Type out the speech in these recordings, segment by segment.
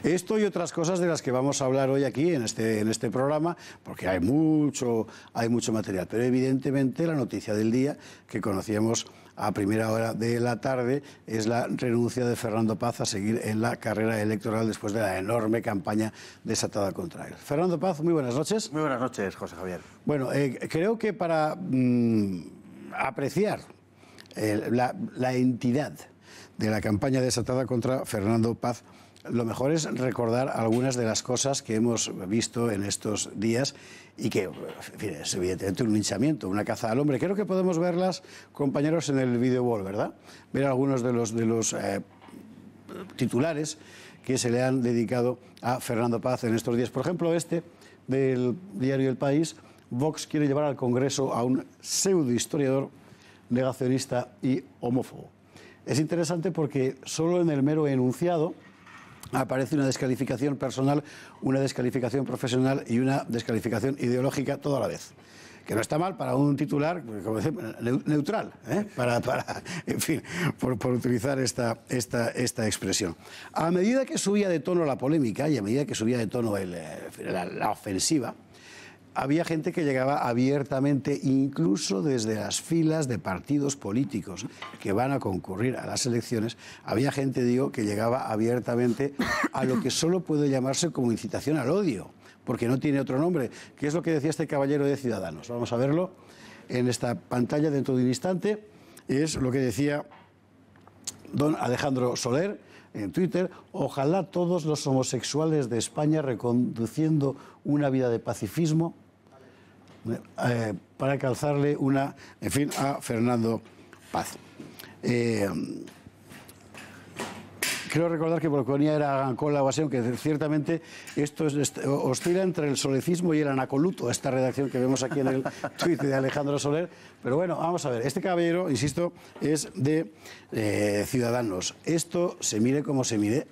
Esto y otras cosas de las que vamos a hablar hoy aquí en este programa, porque hay mucho material. Pero evidentemente la noticia del día que conocíamos a primera hora de la tarde es la renuncia de Fernando Paz a seguir en la carrera electoral después de la enorme campaña desatada contra él. Fernando Paz, muy buenas noches. Muy buenas noches, José Javier. Bueno, creo que para apreciar la entidad de la campaña desatada contra Fernando Paz, lo mejor es recordar algunas de las cosas que hemos visto en estos días y que, en fin, es evidentemente un linchamiento, una caza al hombre. Creo que podemos verlas, compañeros, en el video wall, ¿verdad? Ver algunos de los titulares que se le han dedicado a Fernando Paz en estos días. Por ejemplo, este del diario El País: Vox quiere llevar al Congreso a un pseudohistoriador negacionista y homófobo. Es interesante porque solo en el mero enunciado aparece una descalificación personal, una descalificación profesional y una descalificación ideológica todo a la vez. Que no está mal para un titular, como decimos, neutral, en fin, por utilizar esta expresión. A medida que subía de tono la polémica y a medida que subía de tono la ofensiva, había gente que llegaba abiertamente, incluso desde las filas de partidos políticos que van a concurrir a las elecciones, había gente, digo, que llegaba abiertamente a lo que solo puede llamarse como incitación al odio, porque no tiene otro nombre, que es lo que decía este caballero de Ciudadanos. Vamos a verlo en esta pantalla dentro de un instante. Es lo que decía don Alejandro Soler en Twitter: ojalá todos los homosexuales de España reconduciendo una vida de pacifismo para calzarle una, en fin, a Fernando Paz. Creo recordar que Bolconia era Ancola o así, aunque ciertamente esto oscila entre el solecismo y el anacoluto, esta redacción que vemos aquí en el tuit de Alejandro Soler. Pero bueno, vamos a ver, este caballero, insisto, es de Ciudadanos. Esto, se mire como se mire,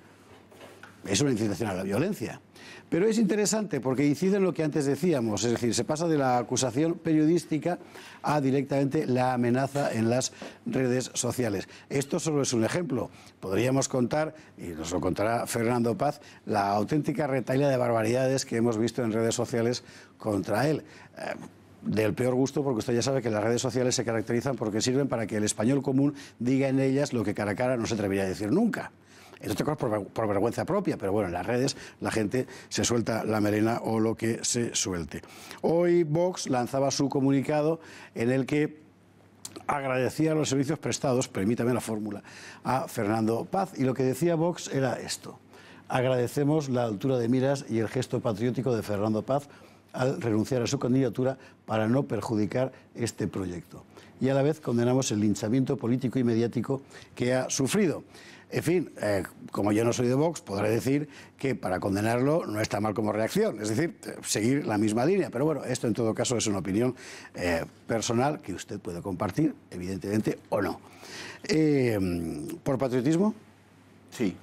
es una incitación a la violencia. Pero es interesante porque incide en lo que antes decíamos, es decir, se pasa de la acusación periodística a directamente la amenaza en las redes sociales. Esto solo es un ejemplo. Podríamos contar, y nos lo contará Fernando Paz, la auténtica retahíla de barbaridades que hemos visto en redes sociales contra él. Del peor gusto, porque usted ya sabe que las redes sociales se caracterizan porque sirven para que el español común diga en ellas lo que cara a cara no se atrevería a decir nunca. En otras cosas por vergüenza propia, pero bueno, en las redes la gente se suelta la melena o lo que se suelte. Hoy Vox lanzaba su comunicado en el que agradecía los servicios prestados, permítame la fórmula, a Fernando Paz, y lo que decía Vox era esto: agradecemos la altura de miras y el gesto patriótico de Fernando Paz al renunciar a su candidatura para no perjudicar este proyecto. Y a la vez condenamos el linchamiento político y mediático que ha sufrido. En fin, como yo no soy de Vox, podré decir que para condenarlo no está mal como reacción, es decir, seguir la misma línea. Pero bueno, esto en todo caso es una opinión personal que usted puede compartir, evidentemente, o no. ¿Por patriotismo? Sí,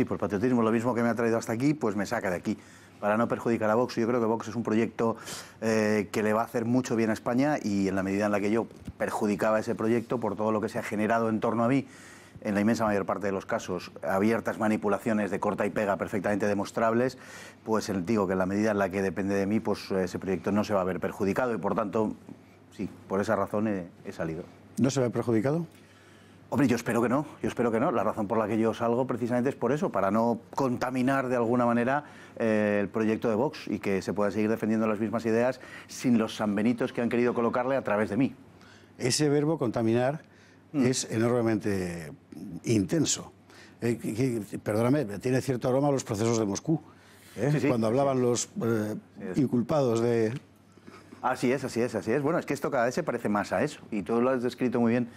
por patriotismo. Lo mismo que me ha traído hasta aquí, pues me saca de aquí. Para no perjudicar a Vox. Yo creo que Vox es un proyecto que le va a hacer mucho bien a España, y en la medida en la que yo perjudicaba ese proyecto por todo lo que se ha generado en torno a mí, en la inmensa mayor parte de los casos, abiertas manipulaciones de corta y pega perfectamente demostrables, pues digo que en la medida en la que depende de mí, pues ese proyecto no se va a ver perjudicado, y por tanto, sí, por esa razón he salido. ¿No se ve perjudicado? Hombre, yo espero que no. La razón por la que yo salgo precisamente es por eso, para no contaminar de alguna manera el proyecto de Vox, y que se pueda seguir defendiendo las mismas ideas sin los sanbenitos que han querido colocarle a través de mí. Ese verbo, contaminar, es enormemente intenso. Perdóname, tiene cierto aroma a los procesos de Moscú, cuando hablaban los inculpados de... Así es. Bueno, es que esto cada vez se parece más a eso, y tú lo has descrito muy bien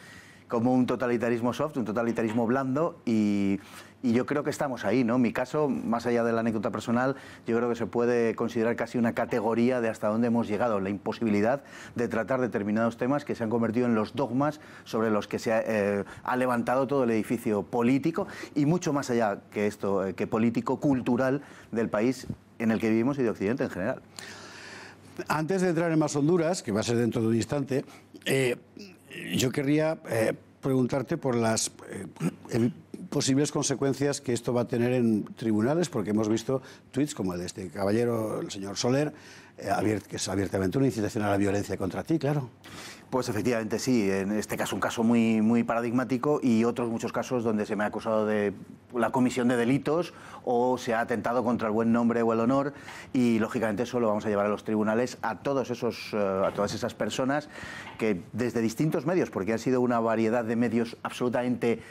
como un totalitarismo soft, un totalitarismo blando, y yo creo que estamos ahí, ¿no? En mi caso, más allá de la anécdota personal, yo creo que se puede considerar casi una categoría de hasta dónde hemos llegado, la imposibilidad de tratar determinados temas que se han convertido en los dogmas sobre los que se ha levantado todo el edificio político, y mucho más allá que esto, que político, cultural del país en el que vivimos y de Occidente en general. Antes de entrar en más Honduras, que va a ser dentro de un instante, yo querría preguntarte por las posibles consecuencias que esto va a tener en tribunales, porque hemos visto tuits como el de este caballero, el señor Soler, que es abiertamente una incitación a la violencia contra ti, claro. Pues efectivamente sí, en este caso un caso muy paradigmático y otros muchos casos donde se me ha acusado de la comisión de delitos o se ha atentado contra el buen nombre o el honor y lógicamente eso lo vamos a llevar a los tribunales a todas esas personas que desde distintos medios, porque ha sido una variedad de medios absolutamente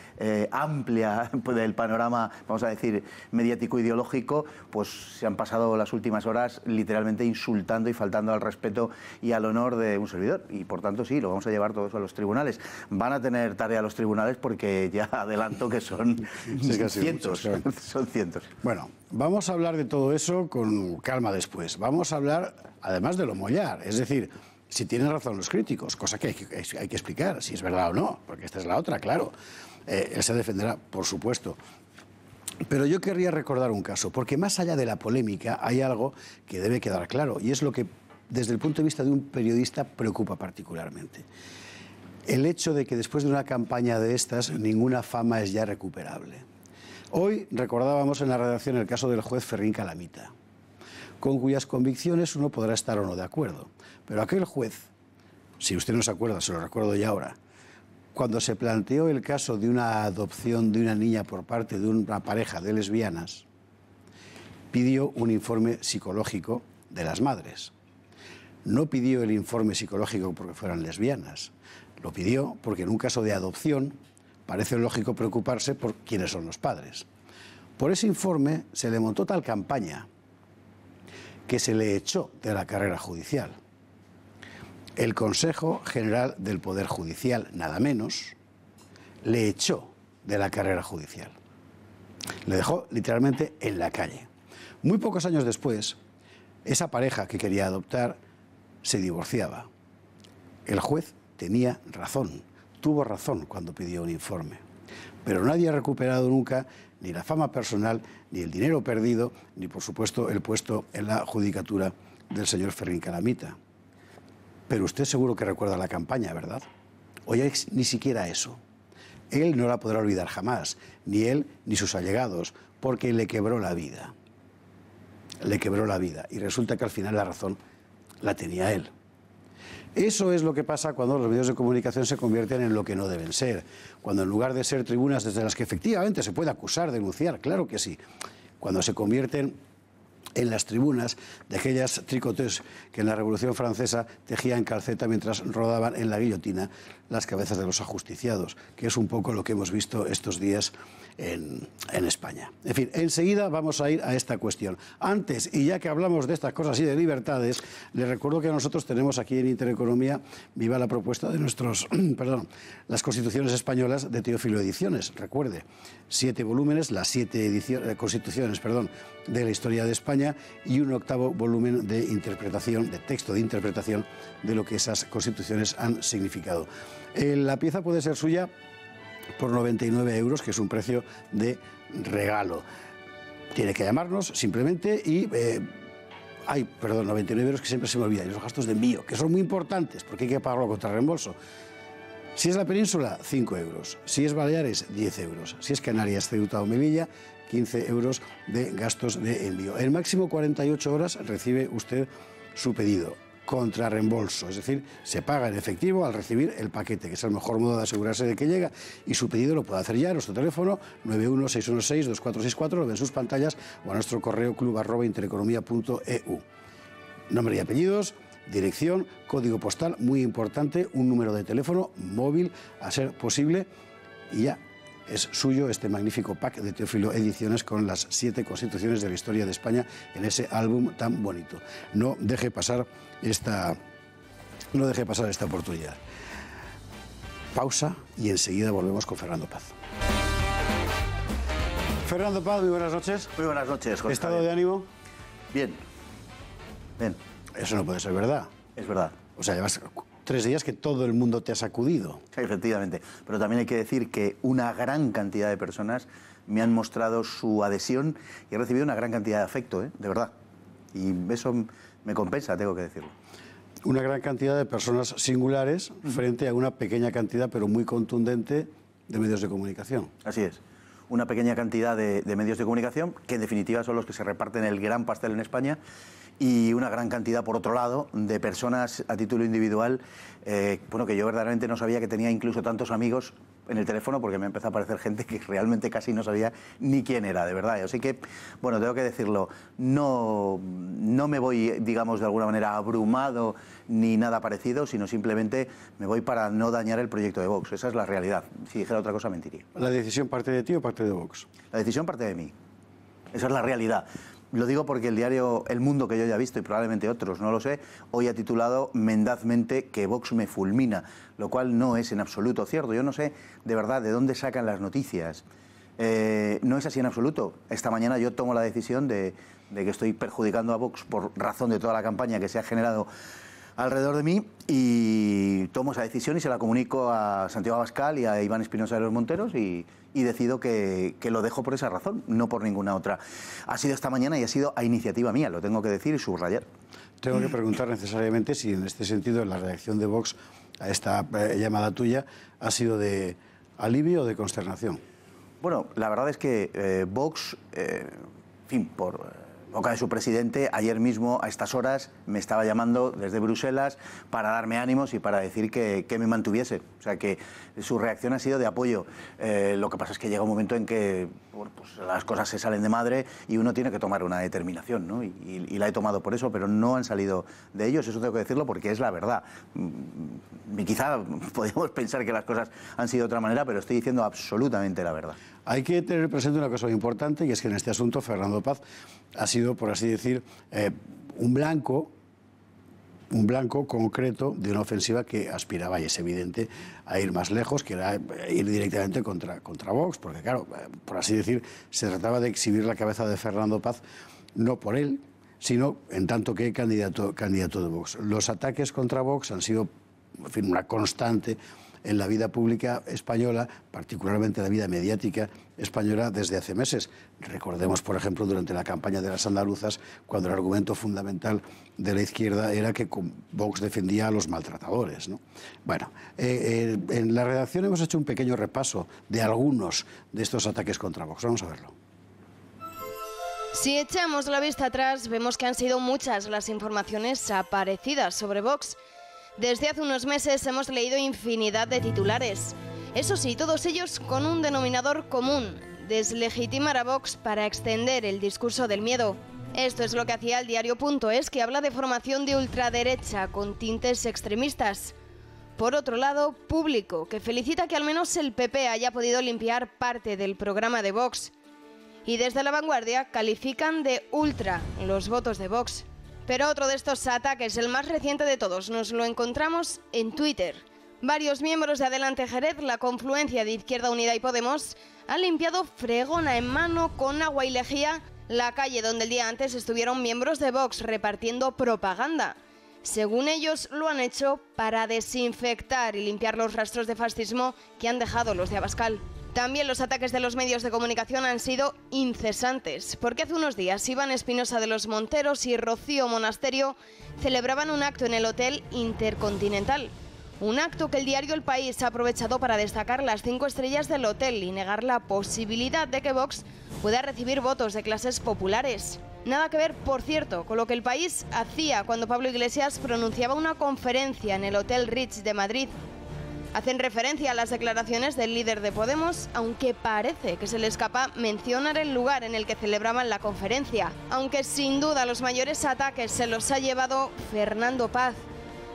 amplia del panorama, vamos a decir, mediático ideológico, pues se han pasado las últimas horas literalmente insultando y faltando al respeto y al honor de un servidor y por tanto sí, lo vamos a llevar todo eso a los tribunales. Van a tener tarea los tribunales porque ya adelanto que son cientos, claro. Son cientos. Bueno, vamos a hablar de todo eso con calma después. Vamos a hablar, además de lo mollar, es decir, si tienen razón los críticos, cosa que hay que explicar, si es verdad o no, porque esta es la otra, claro. Él se defenderá, por supuesto. Pero yo querría recordar un caso, porque más allá de la polémica hay algo que debe quedar claro, y es lo que desde el punto de vista de un periodista preocupa particularmente. El hecho de que después de una campaña de estas ninguna fama es ya recuperable. Hoy recordábamos en la redacción el caso del juez Ferrín Calamita, con cuyas convicciones uno podrá estar o no de acuerdo. Pero aquel juez, si usted no se acuerda, se lo recuerdo ya ahora, cuando se planteó el caso de una adopción de una niña por parte de una pareja de lesbianas, pidió un informe psicológico de las madres. No pidió el informe psicológico porque fueran lesbianas, lo pidió porque en un caso de adopción parece lógico preocuparse por quiénes son los padres. Por ese informe se le montó tal campaña que se le echó de la carrera judicial. El Consejo General del Poder Judicial, nada menos, le echó de la carrera judicial. Le dejó literalmente en la calle. Muy pocos años después, esa pareja que quería adoptar se divorciaba. El juez tenía razón, tuvo razón cuando pidió un informe. Pero nadie ha recuperado nunca ni la fama personal, ni el dinero perdido, ni por supuesto el puesto en la judicatura del señor Ferrín Calamita. Pero usted seguro que recuerda la campaña, ¿verdad? Hoy ni siquiera eso. Él no la podrá olvidar jamás, ni él ni sus allegados, porque le quebró la vida. Le quebró la vida. Y resulta que al final la razón la tenía él. Eso es lo que pasa cuando los medios de comunicación se convierten en lo que no deben ser. Cuando en lugar de ser tribunas desde las que efectivamente se puede acusar, denunciar, claro que sí, cuando se convierten en las tribunas de aquellas tricoteurs que en la Revolución Francesa tejían calceta mientras rodaban en la guillotina las cabezas de los ajusticiados, que es un poco lo que hemos visto estos días en España. En fin, enseguida vamos a ir a esta cuestión. Antes, y ya que hablamos de estas cosas y de libertades, les recuerdo que nosotros tenemos aquí en Intereconomía viva la propuesta de nuestros, las Constituciones Españolas de Teófilo Ediciones. Recuerde, 7 volúmenes, las 7 constituciones, de la historia de España y un 8º volumen de interpretación, de texto de interpretación de lo que esas constituciones han significado. La pieza puede ser suya por 99 euros, que es un precio de regalo. Tiene que llamarnos simplemente y... 99 euros que siempre se me olvida, y los gastos de envío, que son muy importantes porque hay que pagarlo contra reembolso. Si es la península, 5 euros. Si es Baleares, 10 euros. Si es Canarias, Ceuta o Melilla, 15 euros de gastos de envío. En máximo 48 horas recibe usted su pedido contra reembolso, es decir, se paga en efectivo al recibir el paquete, que es el mejor modo de asegurarse de que llega, y su pedido lo puede hacer ya a nuestro teléfono 916162464, lo ven en sus pantallas, o a nuestro correo club@intereconomia.eu. Nombre y apellidos, dirección, código postal, muy importante, un número de teléfono móvil a ser posible, y ya es suyo este magnífico pack de Teófilo Ediciones con las 7 constituciones de la historia de España en ese álbum tan bonito. No deje pasar esta oportunidad. Pausa y enseguida volvemos con Fernando Paz. Fernando Paz, muy buenas noches. Muy buenas noches, Jorge. ¿Estado de ánimo? Bien. Bien. Eso no puede ser verdad. Es verdad. O sea, llevas 3 días que todo el mundo te ha sacudido. Efectivamente, pero también hay que decir que una gran cantidad de personas me han mostrado su adhesión y he recibido una gran cantidad de afecto, de verdad. Y eso me compensa, tengo que decirlo. Una gran cantidad de personas singulares frente a una pequeña cantidad, pero muy contundente, de medios de comunicación. Así es. una pequeña cantidad de medios de comunicación, que en definitiva son los que se reparten el gran pastel en España, y una gran cantidad, por otro lado, de personas a título individual, bueno, que yo verdaderamente no sabía que tenía incluso tantos amigos en el teléfono, porque me empezó a aparecer gente que realmente casi no sabía ni quién era, de verdad. Así que, bueno, tengo que decirlo, no me voy, digamos, de alguna manera abrumado ni nada parecido, sino simplemente me voy para no dañar el proyecto de Vox. Esa es la realidad. Si dijera otra cosa, mentiría. ¿La decisión parte de ti o parte de Vox? La decisión parte de mí. Esa es la realidad. Lo digo porque el diario El Mundo, que yo ya he visto y probablemente otros, no lo sé, hoy ha titulado mendazmente que Vox me fulmina, lo cual no es en absoluto cierto. Yo no sé de verdad de dónde sacan las noticias. No es así en absoluto. Esta mañana yo tomo la decisión de que estoy perjudicando a Vox por razón de toda la campaña que se ha generado alrededor de mí, y tomo esa decisión y se la comunico a Santiago Abascal y a Iván Espinosa de los Monteros, y decido que lo dejo por esa razón, no por ninguna otra. Ha sido esta mañana y ha sido a iniciativa mía, lo tengo que decir y subrayar. Tengo que preguntar necesariamente si en este sentido la reacción de Vox a esta llamada tuya ha sido de alivio o de consternación. Bueno, la verdad es que Vox, en fin, por boca de su presidente, ayer mismo a estas horas me estaba llamando desde Bruselas para darme ánimos y para decir que me mantuviese. O sea que su reacción ha sido de apoyo. Lo que pasa es que llega un momento en que, bueno, pues las cosas se salen de madre y uno tiene que tomar una determinación, ¿no? Y la he tomado por eso, pero no han salido de ellos, eso tengo que decirlo porque es la verdad. Y quizá podemos pensar que las cosas han sido de otra manera, pero estoy diciendo absolutamente la verdad. Hay que tener presente una cosa muy importante, y es que en este asunto Fernando Paz ha sido, por así decir, un blanco concreto de una ofensiva que aspiraba, y es evidente, a ir más lejos, que era ir directamente contra Vox, porque claro, por así decir, se trataba de exhibir la cabeza de Fernando Paz, no por él, sino en tanto que candidato de Vox. Los ataques contra Vox han sido, en fin, una constante en la vida pública española, particularmente la vida mediática española, desde hace meses. Recordemos, por ejemplo, durante la campaña de las andaluzas, cuando el argumento fundamental de la izquierda era que Vox defendía a los maltratadores, ¿no? Bueno, en la redacción hemos hecho un pequeño repaso de algunos de estos ataques contra Vox. Vamos a verlo. Si echamos la vista atrás, vemos que han sido muchas las informaciones aparecidas sobre Vox. Desde hace unos meses hemos leído infinidad de titulares. Eso sí, todos ellos con un denominador común: deslegitimar a Vox para extender el discurso del miedo. Esto es lo que hacía el diario.es, que habla de formación de ultraderecha con tintes extremistas. Por otro lado, Público, que felicita que al menos el PP haya podido limpiar parte del programa de Vox. Y desde La Vanguardia califican de ultra los votos de Vox. Pero otro de estos ataques, el más reciente de todos, nos lo encontramos en Twitter. Varios miembros de Adelante Jerez, la confluencia de Izquierda Unida y Podemos, han limpiado fregona en mano con agua y lejía la calle donde el día antes estuvieron miembros de Vox repartiendo propaganda. Según ellos, lo han hecho para desinfectar y limpiar los rastros de fascismo que han dejado los de Abascal. También los ataques de los medios de comunicación han sido incesantes, porque hace unos días Iván Espinosa de los Monteros y Rocío Monasterio celebraban un acto en el Hotel Intercontinental. Un acto que el diario El País ha aprovechado para destacar las 5 estrellas del hotel y negar la posibilidad de que Vox pueda recibir votos de clases populares. Nada que ver, por cierto, con lo que El País hacía cuando Pablo Iglesias pronunciaba una conferencia en el Hotel Ritz de Madrid. Hacen referencia a las declaraciones del líder de Podemos, aunque parece que se le escapa mencionar el lugar en el que celebraban la conferencia. Aunque sin duda los mayores ataques se los ha llevado Fernando Paz.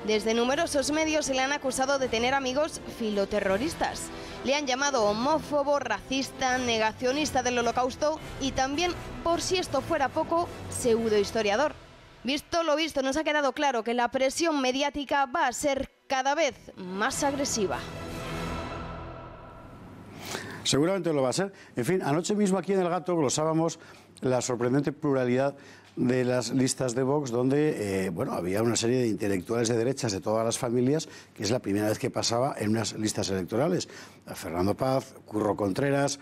Desde numerosos medios se le han acusado de tener amigos filoterroristas. Le han llamado homófobo, racista, negacionista del Holocausto y también, por si esto fuera poco, pseudohistoriador. Visto lo visto, nos ha quedado claro que la presión mediática va a ser cada vez más agresiva. Seguramente lo va a ser. En fin, anoche mismo aquí en El Gato glosábamos la sorprendente pluralidad de las listas de Vox, donde bueno, había una serie de intelectuales de derechas de todas las familias, que es la primera vez que pasaba en unas listas electorales. Fernando Paz, Curro Contreras,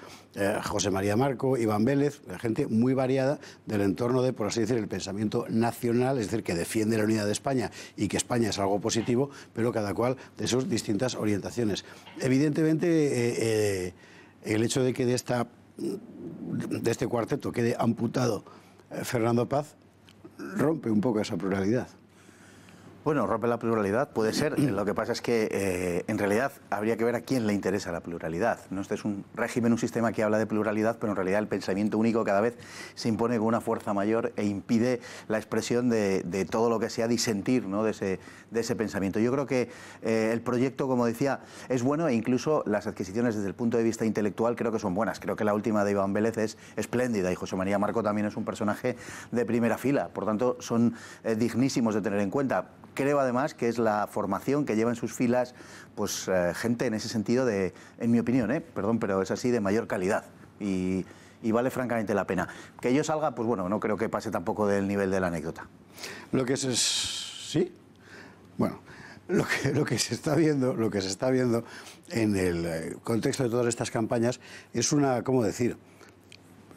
José María Marco, Iván Vélez, gente muy variada del entorno de, por así decir, el pensamiento nacional, es decir, que defiende la unidad de España y que España es algo positivo, pero cada cual de sus distintas orientaciones. Evidentemente, el hecho de que de esta de este cuarteto quede amputado Fernando Paz, rompe un poco esa pluralidad. Bueno, rompe la pluralidad, puede ser. Lo que pasa es que en realidad habría que ver a quién le interesa la pluralidad, ¿no? Este es un régimen, un sistema que habla de pluralidad, pero en realidad el pensamiento único cada vez se impone con una fuerza mayor e impide la expresión de todo lo que sea disentir, ¿no? de ese pensamiento. Yo creo que el proyecto, como decía, es bueno, e incluso las adquisiciones desde el punto de vista intelectual creo que son buenas. Creo que la última de Iván Vélez es espléndida y José María Marco también es un personaje de primera fila. Por tanto, son dignísimos de tener en cuenta. Creo además que es la formación que lleva en sus filas pues gente en ese sentido de, en mi opinión, perdón, pero es así, de mayor calidad y vale francamente la pena. Que yo salga, pues bueno, no creo que pase tampoco del nivel de la anécdota. Lo que sí, bueno, lo que se está viendo en el contexto de todas estas campañas es una, ¿cómo decir?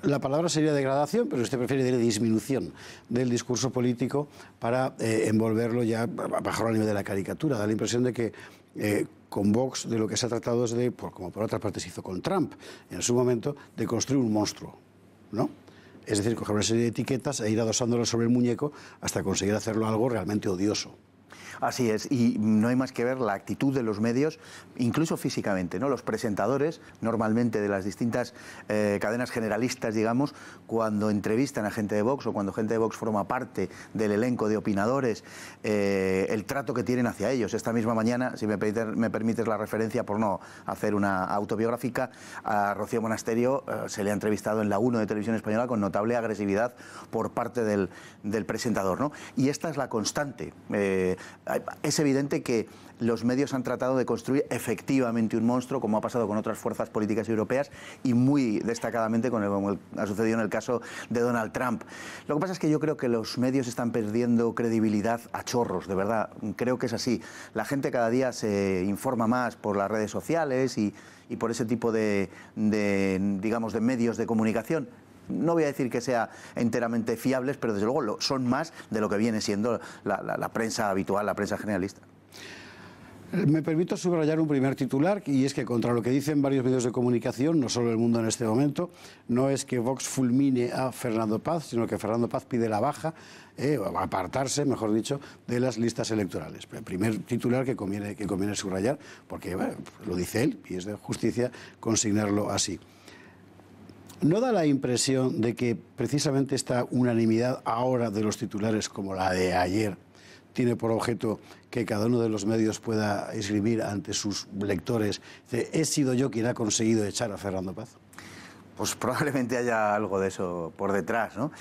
La palabra sería degradación, pero usted prefiere decir disminución del discurso político para envolverlo ya bajo el nivel de la caricatura. Da la impresión de que con Vox de lo que se ha tratado es de, como por otra parte se hizo con Trump en su momento, de construir un monstruo, ¿no? Es decir, coger una serie de etiquetas e ir adosándolo sobre el muñeco hasta conseguir hacerlo algo realmente odioso. Así es, y no hay más que ver la actitud de los medios, incluso físicamente, ¿no? Los presentadores, normalmente de las distintas cadenas generalistas, digamos, cuando entrevistan a gente de Vox o cuando gente de Vox forma parte del elenco de opinadores, el trato que tienen hacia ellos. Esta misma mañana, si me permites la referencia, por no hacer una autobiográfica, a Rocío Monasterio se le ha entrevistado en la 1 de Televisión Española con notable agresividad por parte del presentador, ¿no? Y esta es la constante. Es evidente que los medios han tratado de construir efectivamente un monstruo, como ha pasado con otras fuerzas políticas europeas y muy destacadamente como ha sucedido en el caso de Donald Trump. Lo que pasa es que yo creo que los medios están perdiendo credibilidad a chorros, de verdad. Creo que es así. La gente cada día se informa más por las redes sociales y por ese tipo digamos, de medios de comunicación. No voy a decir que sea enteramente fiables, pero desde luego son más de lo que viene siendo la prensa habitual, la prensa generalista. Me permito subrayar un primer titular, y es que contra lo que dicen varios medios de comunicación, no solo El Mundo en este momento, no es que Vox fulmine a Fernando Paz, sino que Fernando Paz pide la baja, o apartarse, mejor dicho, de las listas electorales. El primer titular que conviene subrayar, porque bueno, lo dice él, y es de justicia consignarlo así. ¿No da la impresión de que precisamente esta unanimidad ahora de los titulares, como la de ayer, tiene por objeto que cada uno de los medios pueda escribir ante sus lectores: he sido yo quien ha conseguido echar a Fernando Paz? Pues probablemente haya algo de eso por detrás, ¿no?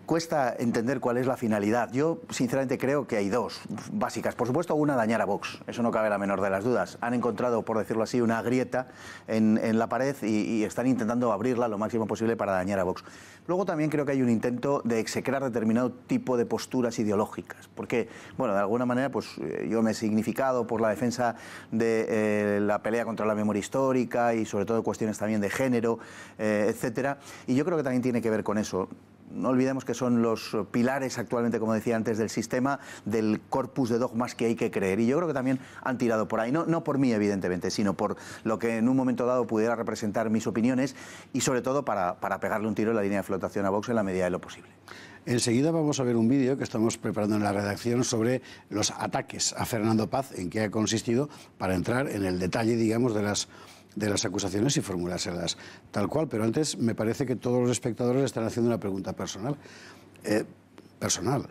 Cuesta entender cuál es la finalidad. Yo, sinceramente, creo que hay dos básicas. Por supuesto, una, dañar a Vox. Eso no cabe la menor de las dudas. Han encontrado, por decirlo así, una grieta en la pared y están intentando abrirla lo máximo posible para dañar a Vox. Luego también creo que hay un intento de execrar determinado tipo de posturas ideológicas. Porque, bueno, de alguna manera, pues yo me he significado por la defensa de la pelea contra la memoria histórica y sobre todo cuestiones también de género, etcétera. Y yo creo que también tiene que ver con eso. No olvidemos que son los pilares actualmente, como decía antes, del sistema, del corpus de dogmas que hay que creer. Y yo creo que también han tirado por ahí, no por mí, evidentemente, sino por lo que en un momento dado pudiera representar mis opiniones y, sobre todo, para pegarle un tiro en la línea de flotación a Vox en la medida de lo posible. Enseguida vamos a ver un vídeo que estamos preparando en la redacción sobre los ataques a Fernando Paz, en qué ha consistido, para entrar en el detalle, digamos, de las acusaciones y formulárselas tal cual. Pero antes me parece que todos los espectadores están haciendo una pregunta personal.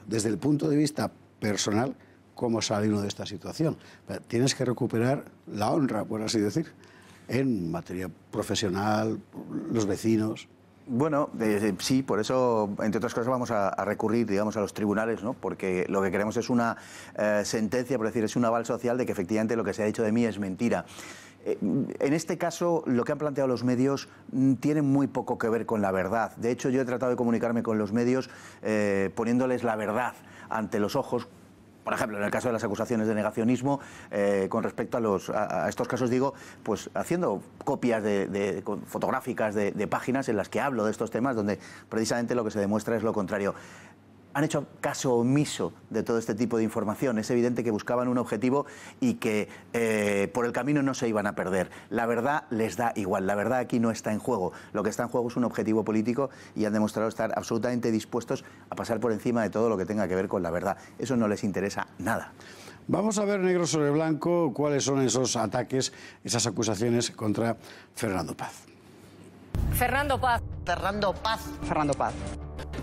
Desde el punto de vista personal, ¿cómo sale uno de esta situación? Tienes que recuperar la honra, por así decir, en materia profesional, los vecinos. Bueno, sí, por eso, entre otras cosas, vamos a recurrir, digamos, a los tribunales, ¿no? Porque lo que queremos es una sentencia, por decir, es un aval social de que efectivamente lo que se ha dicho de mí es mentira. En este caso, lo que han planteado los medios tiene muy poco que ver con la verdad. De hecho, yo he tratado de comunicarme con los medios poniéndoles la verdad ante los ojos. Por ejemplo, en el caso de las acusaciones de negacionismo, con respecto a estos casos, digo, pues haciendo copias fotográficas de páginas en las que hablo de estos temas, donde precisamente lo que se demuestra es lo contrario. han hecho caso omiso de todo este tipo de información. Es evidente que buscaban un objetivo y que por el camino no se iban a perder. La verdad les da igual, la verdad aquí no está en juego. Lo que está en juego es un objetivo político y han demostrado estar absolutamente dispuestos a pasar por encima de todo lo que tenga que ver con la verdad. Eso no les interesa nada. Vamos a ver negro sobre blanco cuáles son esos ataques, esas acusaciones contra Fernando Paz. Fernando Paz. Fernando Paz. Fernando Paz.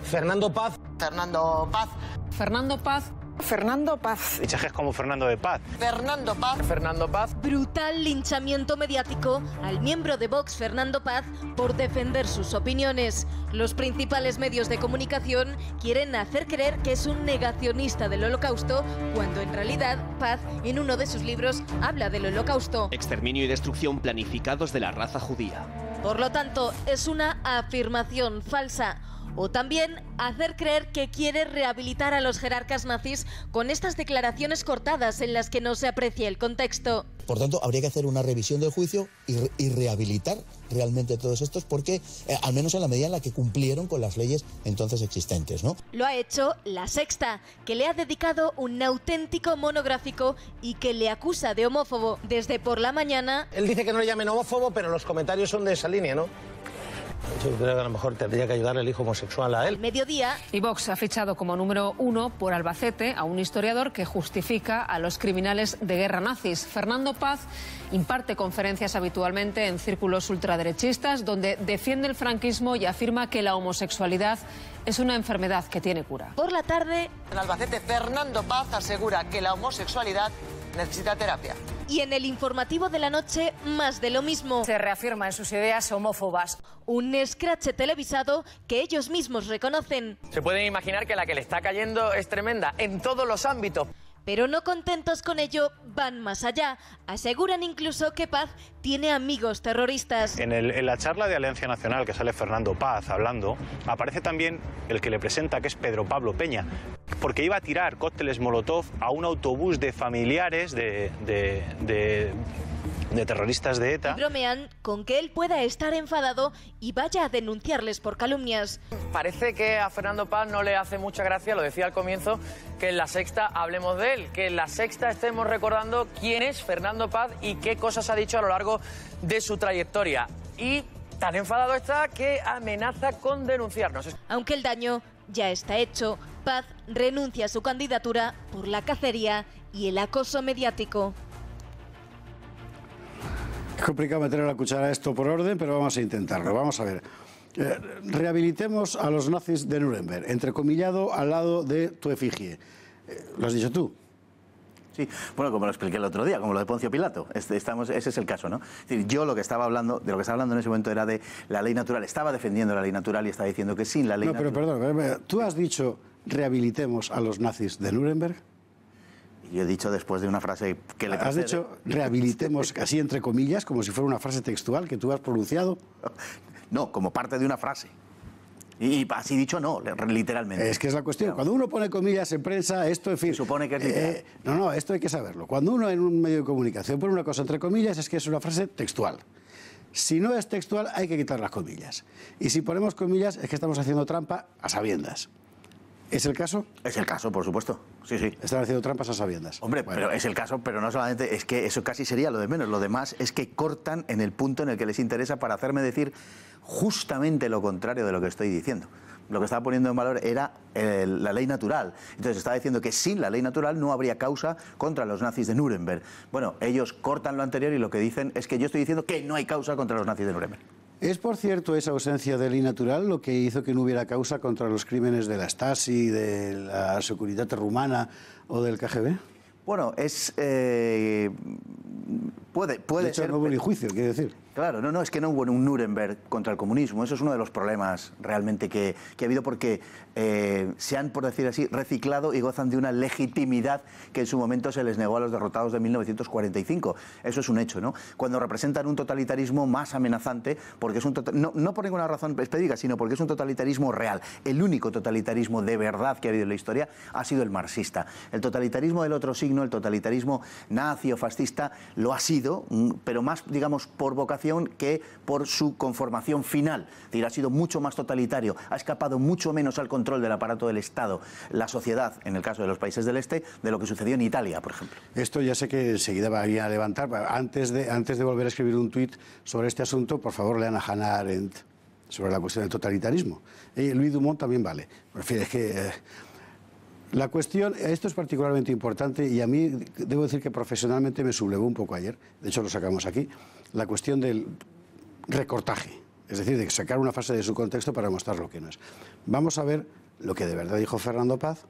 Fernando Paz. Fernando Paz. Fernando Paz. Fernando Paz. Fichajes como Fernando de Paz. Fernando Paz. Fernando Paz. Brutal linchamiento mediático al miembro de Vox, Fernando Paz, por defender sus opiniones. Los principales medios de comunicación quieren hacer creer que es un negacionista del Holocausto, cuando en realidad Paz, en uno de sus libros, habla del Holocausto. Exterminio y destrucción planificados de la raza judía. Por lo tanto, es una afirmación falsa. O también hacer creer que quiere rehabilitar a los jerarcas nazis con estas declaraciones cortadas en las que no se aprecia el contexto. Por tanto, habría que hacer una revisión del juicio y rehabilitar realmente todos estos, porque al menos en la medida en la que cumplieron con las leyes entonces existentes, ¿no? Lo ha hecho La Sexta, que le ha dedicado un auténtico monográfico y que le acusa de homófobo desde por la mañana. Él dice que no le llamen homófobo, pero los comentarios son de esa línea, ¿no? Yo creo que a lo mejor tendría que ayudar el hijo homosexual a él. Al mediodía. Y Vox ha fichado como número 1 por Albacete a un historiador que justifica a los criminales de guerra nazis. Fernando Paz imparte conferencias habitualmente en círculos ultraderechistas donde defiende el franquismo y afirma que la homosexualidad es una enfermedad que tiene cura. Por la tarde. En Albacete, Fernando Paz asegura que la homosexualidad necesita terapia. Y en el informativo de la noche, más de lo mismo. Se reafirma en sus ideas homófobas. Un escrache televisado que ellos mismos reconocen. Se pueden imaginar que la que le está cayendo es tremenda en todos los ámbitos. Pero no contentos con ello, van más allá. Aseguran incluso que Paz tiene amigos terroristas. En la charla de Alianza Nacional que sale Fernando Paz hablando, aparece también el que le presenta, que es Pedro Pablo Peña, porque iba a tirar cócteles Molotov a un autobús de familiares de terroristas de ETA. Y bromean con que él pueda estar enfadado y vaya a denunciarles por calumnias. Parece que a Fernando Paz no le hace mucha gracia, lo decía al comienzo, que en La Sexta hablemos de él, que en La Sexta estemos recordando quién es Fernando Paz y qué cosas ha dicho a lo largo de su trayectoria. Y tan enfadado está que amenaza con denunciarnos. Aunque el daño ya está hecho, Paz renuncia a su candidatura por la cacería y el acoso mediático. Es complicado meter la cuchara a esto por orden, pero vamos a intentarlo. Vamos a ver. Rehabilitemos a los nazis de Nuremberg, entrecomillado al lado de tu efigie. ¿Lo has dicho tú? Sí, bueno, como lo expliqué el otro día, como lo de Poncio Pilato. Ese es el caso, ¿no? Es decir, yo de lo que estaba hablando en ese momento era de la ley natural. Estaba defendiendo la ley natural y estaba diciendo que sin la ley natural... No, pero perdón, ¿tú has dicho rehabilitemos a los nazis de Nuremberg? Yo he dicho después de una frase que le ¿Has dicho rehabilitemos así entre comillas, como si fuera una frase textual que tú has pronunciado? No, como parte de una frase. Y así dicho no, literalmente. Es que es la cuestión. Cuando uno pone comillas en prensa, esto en fin... Se supone que es literal. No, esto hay que saberlo. Cuando uno en un medio de comunicación pone una cosa entre comillas, es que es una frase textual. Si no es textual, hay que quitar las comillas. Y si ponemos comillas, es que estamos haciendo trampa a sabiendas. ¿Es el caso? Es el caso, por supuesto. Sí, sí. Están haciendo trampas a sabiendas. Hombre, bueno, pero es el caso, pero no solamente, es que eso casi sería lo de menos. Lo demás es que cortan en el punto en el que les interesa para hacerme decir justamente lo contrario de lo que estoy diciendo. Lo que estaba poniendo en valor era la ley natural. Entonces estaba diciendo que sin la ley natural no habría causa contra los nazis de Nuremberg. Bueno, ellos cortan lo anterior y lo que dicen es que yo estoy diciendo que no hay causa contra los nazis de Nuremberg. ¿Es, por cierto, esa ausencia de ley natural lo que hizo que no hubiera causa contra los crímenes de la Stasi, de la Securitate Rumana o del KGB? Bueno, es... puede de hecho, ser... no hubo ni juicio, quiero decir. Claro, no, es que no hubo un Nuremberg contra el comunismo. Eso es uno de los problemas realmente que ha habido, porque se han, por decir así, reciclado y gozan de una legitimidad que en su momento se les negó a los derrotados de 1945. Eso es un hecho, ¿no? Cuando representan un totalitarismo más amenazante, porque es un no por ninguna razón específica, sino porque es un totalitarismo real. El único totalitarismo de verdad que ha habido en la historia ha sido el marxista. El totalitarismo del otro signo maligno, el totalitarismo nazi o fascista lo ha sido, pero más, digamos, por vocación que por su conformación final. Es decir, ha sido mucho más totalitario, ha escapado mucho menos al control del aparato del Estado, la sociedad, en el caso de los países del Este, de lo que sucedió en Italia, por ejemplo. Esto ya sé que enseguida va a levantar. Antes de volver a escribir un tuit sobre este asunto, por favor, lean a Hannah Arendt sobre la cuestión del totalitarismo. Louis Dumont también vale. En fin, es que la cuestión, esto es particularmente importante y a mí debo decir que profesionalmente me sublevó un poco ayer, de hecho lo sacamos aquí, la cuestión del recortaje, es decir, de sacar una frase de su contexto para mostrar lo que no es. Vamos a ver lo que de verdad dijo Fernando Paz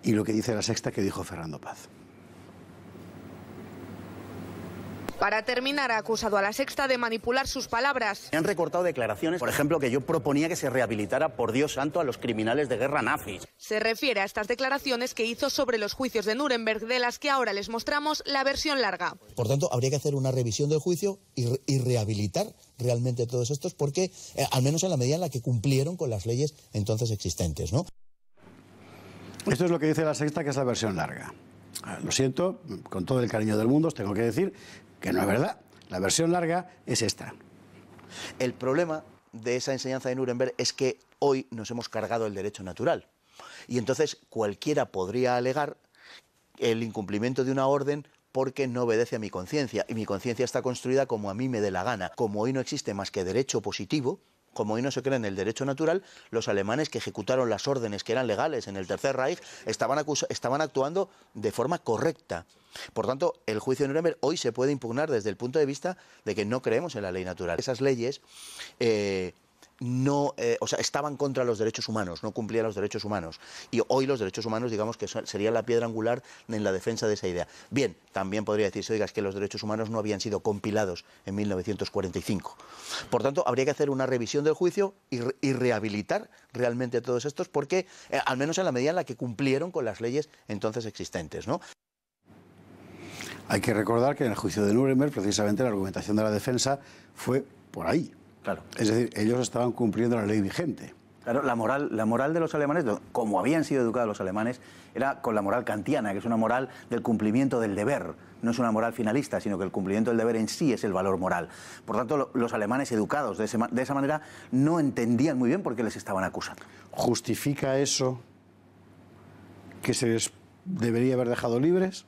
y lo que dice La Sexta que dijo Fernando Paz. Para terminar, ha acusado a La Sexta de manipular sus palabras. Han recortado declaraciones, por ejemplo, que yo proponía que se rehabilitara, por Dios santo, a los criminales de guerra nazis. Se refiere a estas declaraciones que hizo sobre los juicios de Nuremberg, de las que ahora les mostramos la versión larga. Por tanto, habría que hacer una revisión del juicio y rehabilitar realmente todos estos, porque al menos en la medida en la que cumplieron con las leyes entonces existentes, ¿no? Esto es lo que dice La Sexta, que es la versión larga. Lo siento, con todo el cariño del mundo os tengo que decir que no es verdad. La versión larga es esta. El problema de esa enseñanza de Nuremberg es que hoy nos hemos cargado el derecho natural. Y entonces cualquiera podría alegar el incumplimiento de una orden porque no obedece a mi conciencia. Y mi conciencia está construida como a mí me dé la gana. Como hoy no existe más que derecho positivo, como hoy no se cree en el derecho natural, los alemanes que ejecutaron las órdenes que eran legales en el Tercer Reich estaban actuando de forma correcta. Por tanto, el juicio de Nuremberg hoy se puede impugnar desde el punto de vista de que no creemos en la ley natural. Esas leyes estaban contra los derechos humanos, no cumplían los derechos humanos. Y hoy los derechos humanos, digamos que serían la piedra angular en la defensa de esa idea. Bien, también podría decirse, oiga, es que los derechos humanos no habían sido compilados en 1945. Por tanto, habría que hacer una revisión del juicio y rehabilitar realmente a todos estos, porque al menos en la medida en la que cumplieron con las leyes entonces existentes, ¿no? Hay que recordar que en el juicio de Nuremberg, precisamente, la argumentación de la defensa fue por ahí. Claro. Es decir, ellos estaban cumpliendo la ley vigente. Claro, la moral de los alemanes, como habían sido educados los alemanes, era con la moral kantiana, que es una moral del cumplimiento del deber. No es una moral finalista, sino que el cumplimiento del deber en sí es el valor moral. Por tanto, los alemanes educados de esa manera no entendían muy bien por qué les estaban acusando. ¿Justifica eso que se les debería haber dejado libres?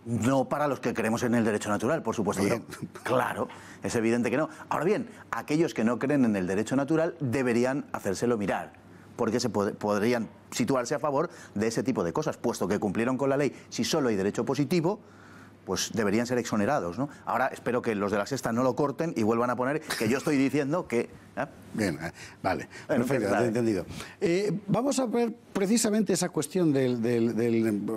No para los que creemos en el derecho natural, por supuesto que no. Claro, es evidente que no. Ahora bien, aquellos que no creen en el derecho natural deberían hacérselo mirar, porque podrían situarse a favor de ese tipo de cosas, puesto que cumplieron con la ley. Si solo hay derecho positivo, pues deberían ser exonerados, ¿no? Ahora espero que los de La Sexta no lo corten y vuelvan a poner que yo estoy diciendo que... Bien, vale, perfecto, te he entendido. Vamos a ver precisamente esa cuestión de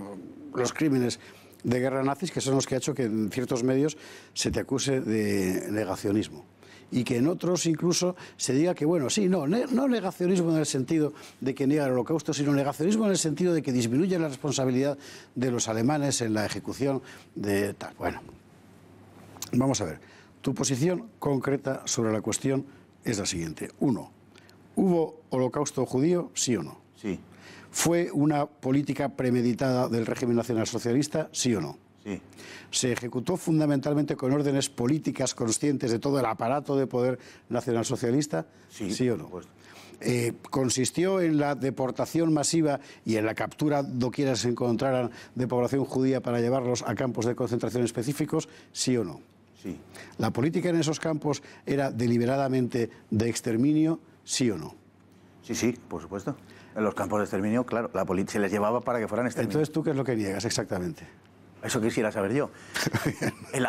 los crímenes de guerra nazis, que son los que ha hecho que en ciertos medios se te acuse de negacionismo. Y que en otros incluso se diga que, bueno, sí, no negacionismo en el sentido de que niega el holocausto, sino negacionismo en el sentido de que disminuye la responsabilidad de los alemanes en la ejecución de tal. Bueno, vamos a ver. Tu posición concreta sobre la cuestión es la siguiente. 1. ¿Hubo holocausto judío, sí o no? Sí. ¿Fue una política premeditada del régimen nacionalsocialista, sí o no? Sí. ¿Se ejecutó fundamentalmente con órdenes políticas conscientes de todo el aparato de poder nacionalsocialista? Sí, ¿sí o no? ¿Consistió en la deportación masiva y en la captura doquiera se encontraran de población judía para llevarlos a campos de concentración específicos? ¿Sí o no? Sí. ¿La política en esos campos era deliberadamente de exterminio? ¿Sí o no? Sí, sí, por supuesto. En los campos de exterminio, claro, la política se les llevaba para que fueran exterminados. Entonces, ¿tú qué es lo que niegas exactamente? Eso quisiera saber yo.